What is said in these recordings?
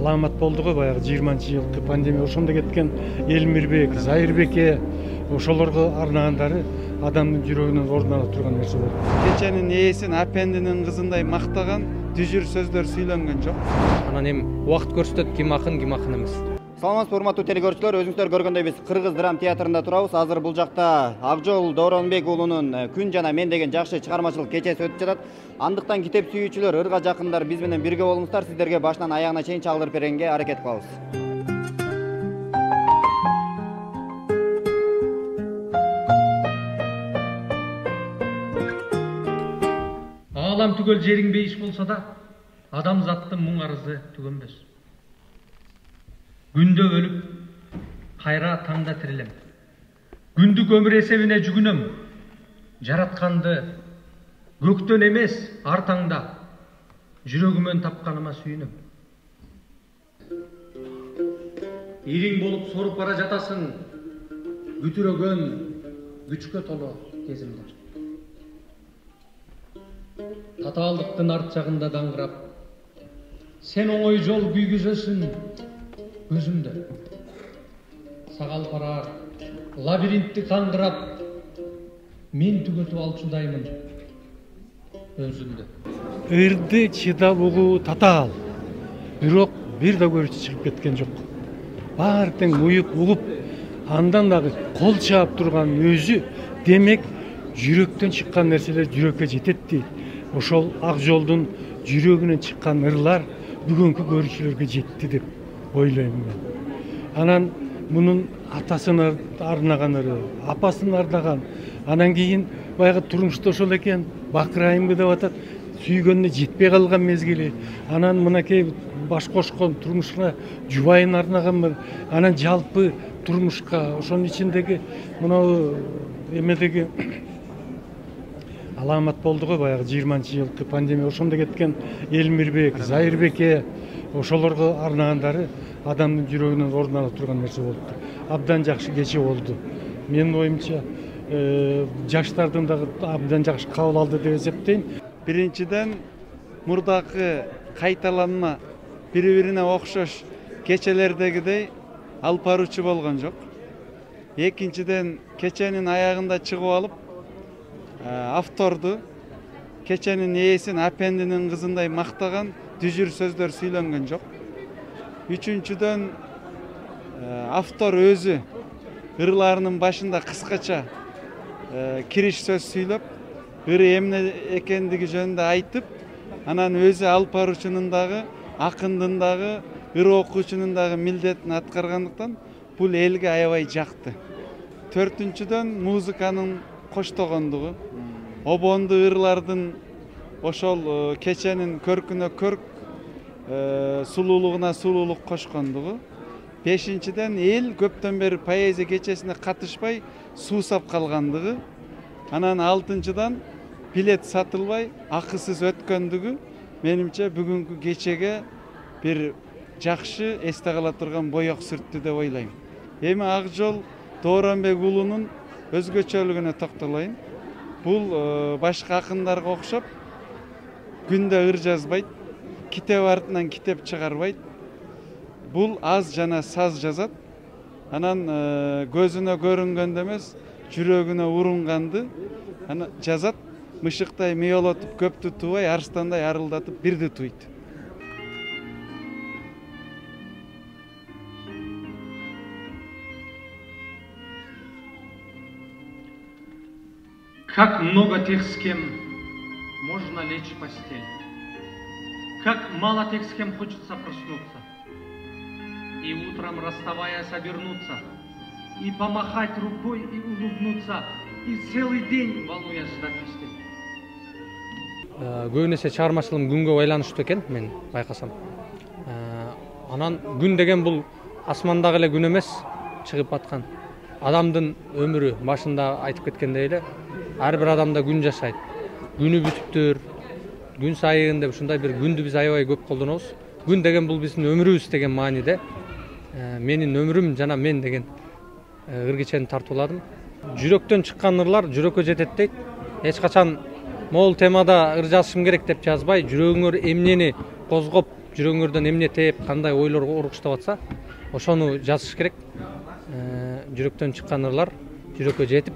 аламат болды ғой баягы 20-жылкы пандемия ошондо кеткен Элмирбек, Зайырбеке ошолорго арнагандары адамдын жүрөгүнөн орун ала турган нерсе болду. Кеченин ээсин апендинин кызындай мактаган түзүр сөздөр сүйлөнгөн жок. Анан эми убакыт көрсөтөт ким акын эмес. Саламатсызбы, урматтуу телекөрүүчүлөр, өзүңүздөр көргөндөй биз Кыргыз драма театрында турабыз. Азыр бул жакта Акжол Дооронбек уулунун Күн жана мен деген жакшы чыгармачылык кечеси өтүп жатат. Андыктан китеп сүйүүчүлөр, ырга жакындар биз менен бирге болуңуздар. Сиздерге башынан аягына чейин чалдырып бергенге аракет кылабыз. Алам түгөл жериң бейиш болса да, адамзаттын мұң арызы түгөнбөс. Күндө өлүп, кайра таңда тирилем. Күндүк өмүр эсебине жүгүнөм. Жаратканды көктөн эмес, ар таңда жүрөгүмөн тапканыма сүйүнөм. Ириң болуп соруп бара жатасың, күтүрөгөн күчкө толо кезимде. Татаалдыктын арт жагында даңгырап, сен оңой жол күйгүзөсүң көзүмдө. Сагал парар лабиринтти каңгырап, мен түгөтүп алчудаймын өзүмдө. Ырды чыдап угуу татаал, бирок бир да көрүшү чыгып кеткен жок. Баары тең уюп угуп, андан дагы кол чаап турган өзү демек жүрөктөн чыккан нерселер жүрөккө жетет дейт. Ошол Акжолдун жүрөгүнөн чыккан ырлар бүгүнкү көрүүчүлөргө жетти деп ойлойм мен. Анан мунун атасын арнаган ыры, апасын арнаган, анан кийин баягы турмушта ошол экен, бакырайымбы деп атат, сүйгөнүнө жетпей калган мезгили, анан мынакей баш кошкон турмушуна жубайын арнаганбы, анан жалпы турмушка, ошонун ичиндеги мынау эмедеги аламат болду го баягы 20-жылкы пандемия ошондо кеткен Элмирбек, Зайырбеке ошолорго арнагандары адамдын жүрөгүнөн орун ала турган нерсе болду. Абдан жакшы кече болду. Менин оюмча, жаштардын дагы абдан жакшы кабыл алды деп эсептейм. Биринчиден мурдакы кайталанма бири-бирине окшош кечелердегидей алып баруучу болгон жок. Экинчиден кеченин аягында чыгып алып, авторду кеченин ээсин апендинин кызындай мактаган түзүр сөздөр сүйлөнгөн жок. Үчүнчүдөн автор өзү ырларынын башында кыскача кириш сөз сүйлөп, ыры эмне экендиги жөнүндө айтып, анан өзү алып баруучунун дагы, акындын дагы, ыр окуучунун дагы милдетин аткаргандыктан бул элге аябай жакты. Төртүнчүдөн музыканын коштогондугу, обонду ырлардын ошол кеченин көркүнө көрк, сулуулугуна сулуулук кошкондугу. Бешинчиден эл көптөн бери поэзия кечесине катышпай суусап калгандыгы. Анан алтынчыдан билет сатылбай акысыз өткөндүгү менимче бүгүнкү кечеге бир жакшы эсте кала турган боек сүрттү деп ойлойм. Эми Акжол Дооронбек уулунун өзгөчөлүгүнө токтолоюн. Бул башка акындарга окшоп күндө ыр жазбайт, китеп артынан китеп чыгарбайт. Бул аз жана саз жазат. Анан көзүнө көрүнгөндө эмес, жүрөгүнө урунганды жазат. Мышыктай миолотуп көптү туубай, арстандай арылдатып бирди туйт. Как много тех, с кем можно лечь в постель. Как мало тех, с кем хочется проснуться. И утром, расставаясь, обернуться. И помахать рукой, и улыбнуться. И целый день, волнуясь, ждать вестей. Көбүн эсе чыгармачылыгым күнгө байланыштуу экен, мен байкасам. Анан күн деген бул асмандагы эле күн эмес, чыгып аткан. Адамдын өмүрү башында айтып кеткендей эле, ар бир адамда күн жашайт. Күнү бүтүптүр, күн сайын деп ушундай бир күндү биз аябай көп колдонобуз. Күн деген бул биздин өмүрүбүз деген мааниде. Менин өмүрүм жана мен деген ыр кечени тартууладым. Жүрөктөн чыккан ырлар жүрөккө жетет дейт. Эч качан могул темада ыр жазышым керек деп жазбай, жүрөгүңөр эмнени козгоп жүрөгүңөрдөн эмне тээп, кандай ойлор ургуштап атса, ошону жазыш керек. Жүрөктөн чыккан ырлар жүрөккө жетип,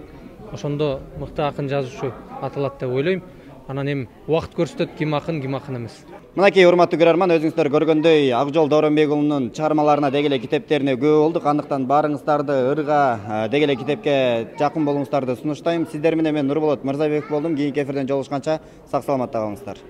ошондо мыкты акын жазуучу аталат деп ойлойм. Анан эми убакыт көрсөтөт ким акын эмес. Мынакей урматтуу көрөрман, өзүңүздөр көргөндөй Акжол Дооронбек уулунун чыгармаларына деги эле китептерине күбө болдук. Андыктан баарыңыздарды ырга деги эле китепке жакын болуңуздарды сунуштайм. Сиздер менен мен Нурболот Мырзабеков болдум. Кийинки эфирден жолугушканча сак саламатта калыңыздар.